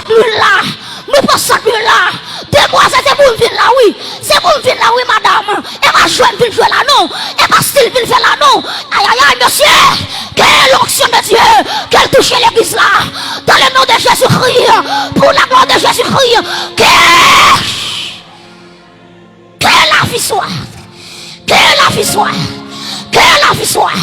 l'huile là. Nous passons l'huile là. Demoiselle, c'est pour une ville là, oui. C'est pour une ville là, oui, madame. Et ma jeune ville fait là, non. Et ma style ville fait là, non. Aïe, aïe, aïe, monsieur. Quelle onction de Dieu. Qu'elle touche l'église là. Dans le nom de Jésus-Christ. Pour la gloire de Jésus-Christ. Que la vie soit. Que la vie soit. Que la vie soit.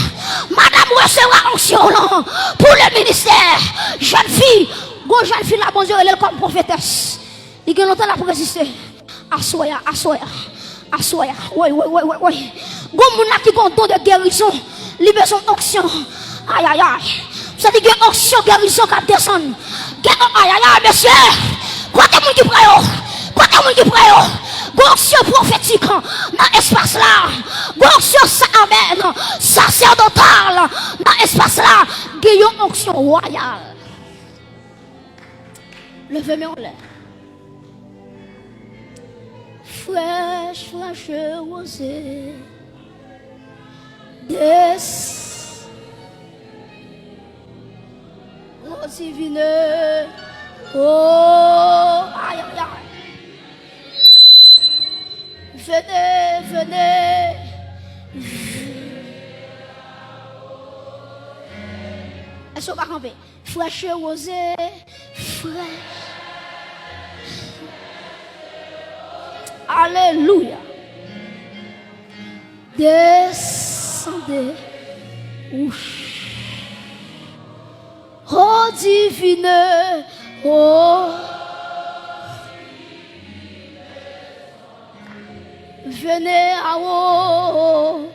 Madame recevra onction là. Pour le ministère. Jeune fille. Bon jeune fille là, bon Dieu, elle est comme prophétesse. Il y a longtemps là pour résister. Assoya, assoya, assoya. Oui, oui, oui, oui, oui. Gon moun qui ont don de guérison, libération d'onction. Aïe, aïe, aïe. Ça dit que onction, guérison qui descend. Aïe, aïe, aïe, monsieur. Quoi de moun qui prend? Quoi de moun qui prend? Onction prophétique dans l'espace là. Onction amen. Sacerdotale dans l'espace là. Guérison onction royale. Levez-moi en l'air. Fraîche, fraîche, rosée. Des. Oh, divine. Oh, aïe, aïe, aïe. Venez, venez. Est-ce qu'on va camper? Fraîche, rosée. Fraîche. Alléluia. Descendez. Oh divine. Oh. Venez à vous.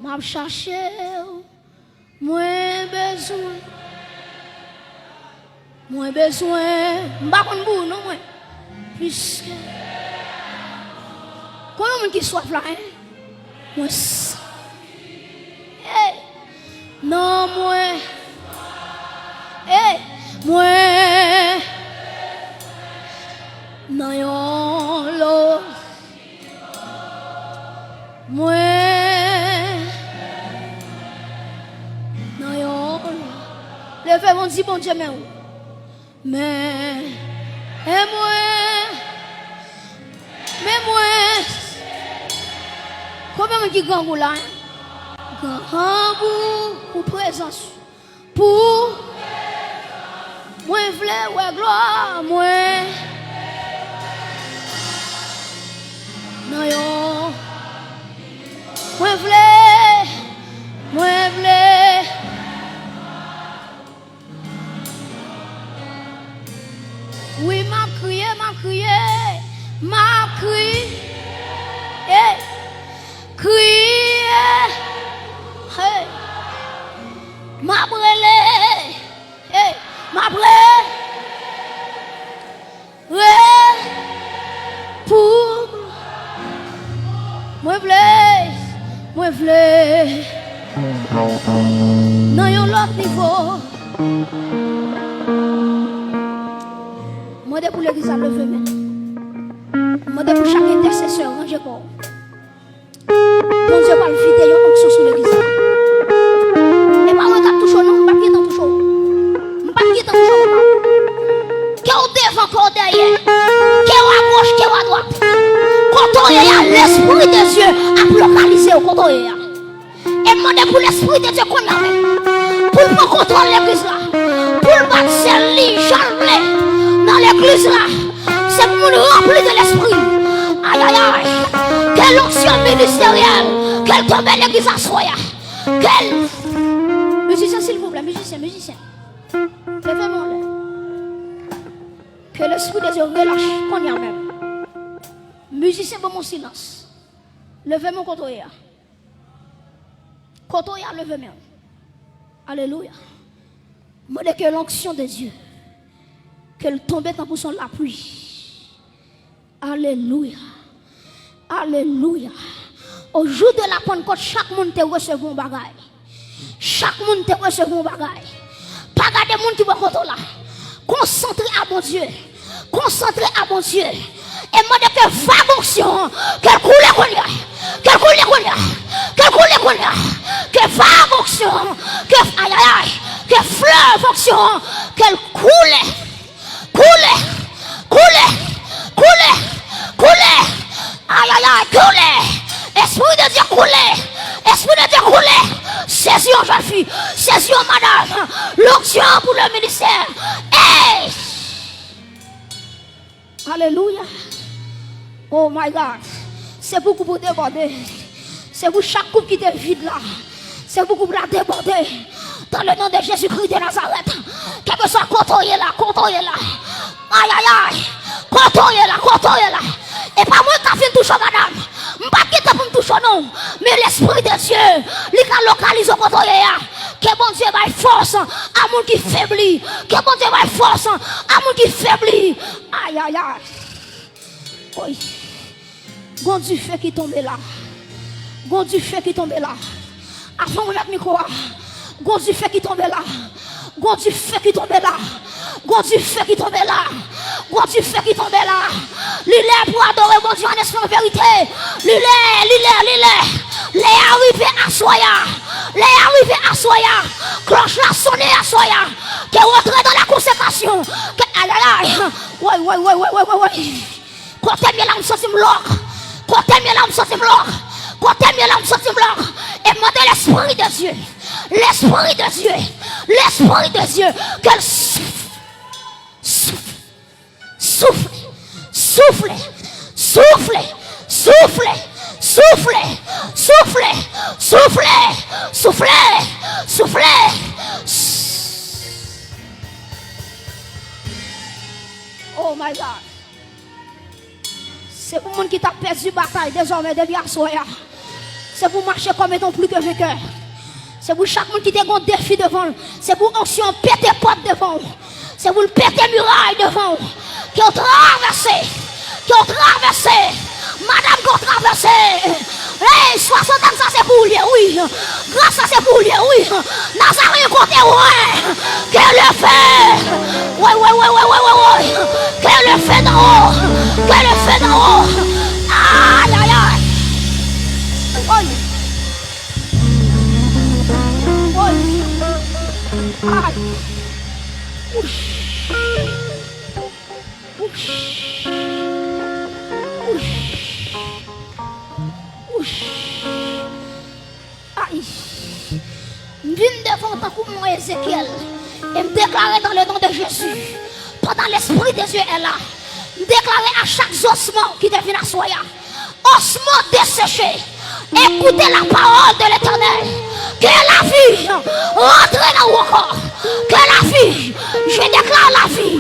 M'a cherché. Moins besoin. Moins besoin, m'pas qu'on bou non moins. Puisque comment qui soif là hein? Moi hey. Non moins. Hey, moins. Non yon lo. Moins. Non yon lo. Le fait mon dit bon Dieu mais où? Mais moi, combien de gangou là? Gangou pour présence, pour moi vle ouais gloire, moi non yo, moi vle. Oui, m'a crié. Hey. Crié. Hey. M'a brûlé. Hey. M'a brûlé. Ouais. Pour. Moi vle. Non, yon l'autre niveau. Moi, pour l'église à lever, moi, pour chaque intercesseur, rangez quoi. Bon Dieu, pas le vider, yon onction sur l'église. Et pas moi qui touche, non, pas qui t'en touche. Pas qui t'en touche. Qui est au devant, qui est au derrière. Qui est à gauche, qui est à droite. Quand on est l'esprit de Dieu à localiser au quand on est. Et demandez pour l'esprit de Dieu qu'on a. Pour le contrôler l'église là. Pour le battre, c'est l'île, dans l'église là, c'est pour nous remplir de l'esprit. Aïe aïe aïe. Quelle onction ministérielle. Quelle tombe l'église à soi. Quelle. Musicien s'il vous plaît, musicien. Levez-moi là. Que l'esprit de Dieu relâche qu'on y a même. Musicien pour mon silence. Levez mon côté. Côté levez-moi. Alléluia. Moi que l'onction de Dieu. Qu'elle tombe dans son la pluie. Alléluia. Alléluia. Au jour de la Pentecôte, chaque monde te reçoit un bagage. Chaque monde te reçoit un bagage. Pas garder monde qui va contre là. Concentré à mon Dieu. Concentré à mon Dieu. Et moi de que vague onction. Qu'elle coule qu'on y a. Qu'elle coule qu'on y a. Qu'elle coule qu'on y a. Que vague onction. fonctionne, que aïe aïe aïe, que fleuve fonctionne, qu'elle coule, coule, coule, coule, coule, aïe aïe aïe, coule, esprit de Dieu coule, esprit de Dieu coule, saisis jeune fille, saisis madame, l'onction pour le ministère, hey! Alléluia. Oh my God. C'est beaucoup pour déborder. C'est pour chaque coupe qui est vide là. C'est beaucoup pour la déborder. Dans le nom de Jésus-Christ de Nazareth. Quel que soit contrôlé là, contrôlé là. Aïe aïe aïe. Contrôlé là, contrôlé là. Et pas moi qui viens toucher madame. Je ne pas quitter pour me toucher non. Mais l'esprit de Dieu, il a localisé contrôlé là. Que bon Dieu va force à mon qui faiblit. Que bon Dieu va force à mon qui faiblit. Aïe aïe aïe. Oui. Gon du feu qui tombe là. Gon du feu qui tombe là. Avant mon micro. Gon du feu qui tombe là. Gon du feu qui tombe là. Gon du feu qui tombe là. Gon du feu qui tombe là. L'île pour adorer mon Dieu en esprit en vérité. L'île. Les arrivés à Soya. Les arrivés à Soya. Cloche la sonner à Soya. Qui est rentré dans la consécration. Aïe aïe aïe. Ouais. Côté mieux là, on sortit bloc. Côté mieux là, on sortit bloc. Côté mieux là, on sortit bloc. Et demandez l'esprit de Dieu. L'esprit de Dieu. L'esprit de Dieu. Qu'elle souffle. Oh my God. C'est pour monde qui t'a perdu bataille désormais depuis à soya. C'est pour marcher comme étant plus que vainqueur. C'est pour chaque monde qui te un défi devant. C'est pour onction péter porte devant. C'est pour péter muraille devant. Qui ont traversé. Madame qui ont traversé. Hey, 60 ans ça c'est pour lui, oui. Grâce ça c'est pour lui, oui. Nazareth côté, ouais. Qu'elle le fait. Ouais. Qu'elle le fait d'en haut. Aïe. Aïe. Viens devant tant pour moi Ézéchiel et me déclarer dans le nom de Jésus. Pendant l'esprit de Dieu est là. Me déclarer à chaque ossement qui devient à soya. Ossement desséché. Écoutez la parole de l'Éternel. Que la vie rentre dans vos corps. Que la vie, je déclare la vie.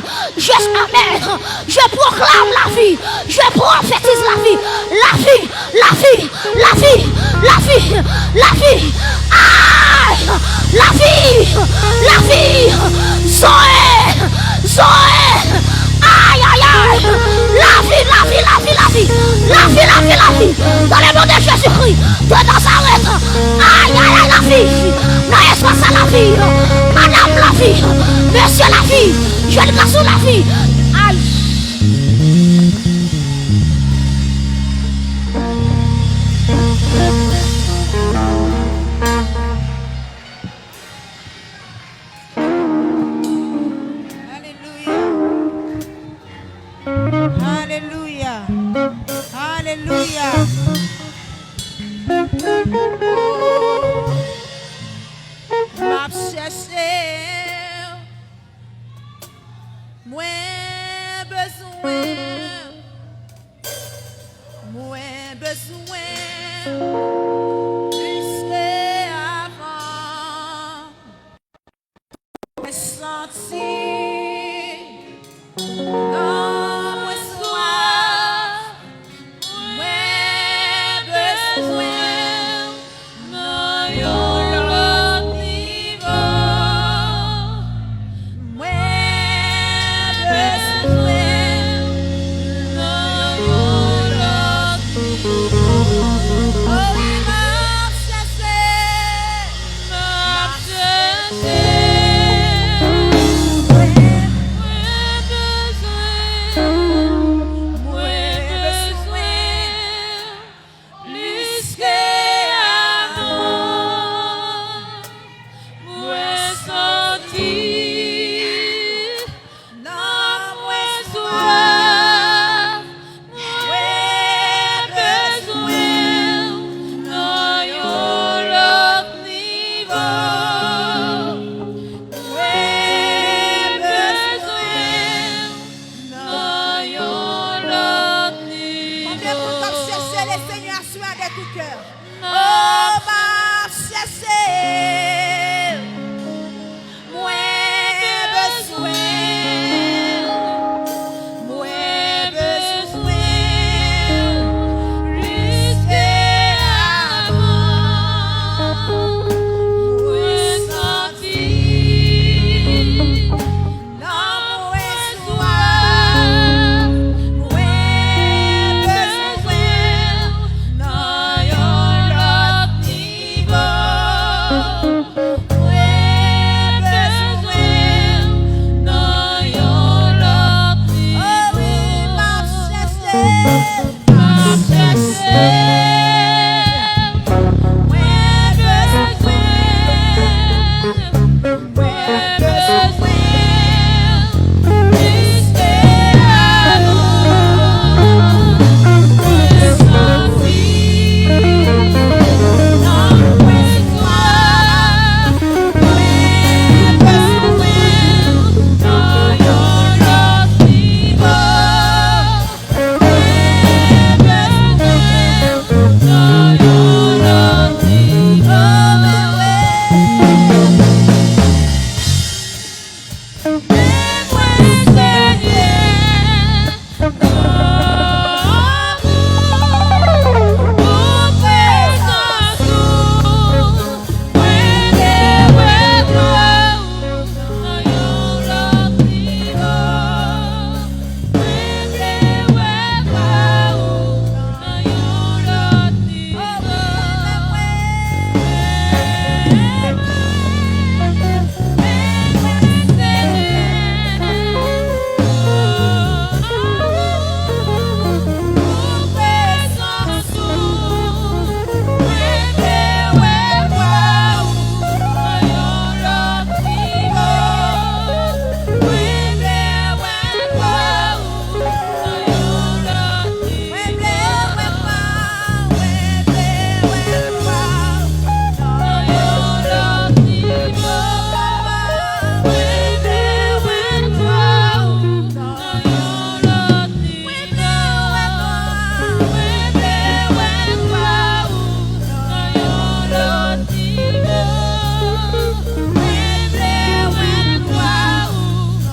Amen. Je proclame la vie. Je prophétise la vie. La vie. Aïe. La vie. Zoé. Aïe. La vie. Dans le nom de Jésus-Christ de Nazareth. Aïe. La vie. Non, espace à la vie. Madame la vie. Monsieur la vie. Je le grâce sur la vie. Aïe. Alléluia. M'a cherché, moi besoin, plus avant, me sentir dans mon soir. Oh oui, m'a cherché.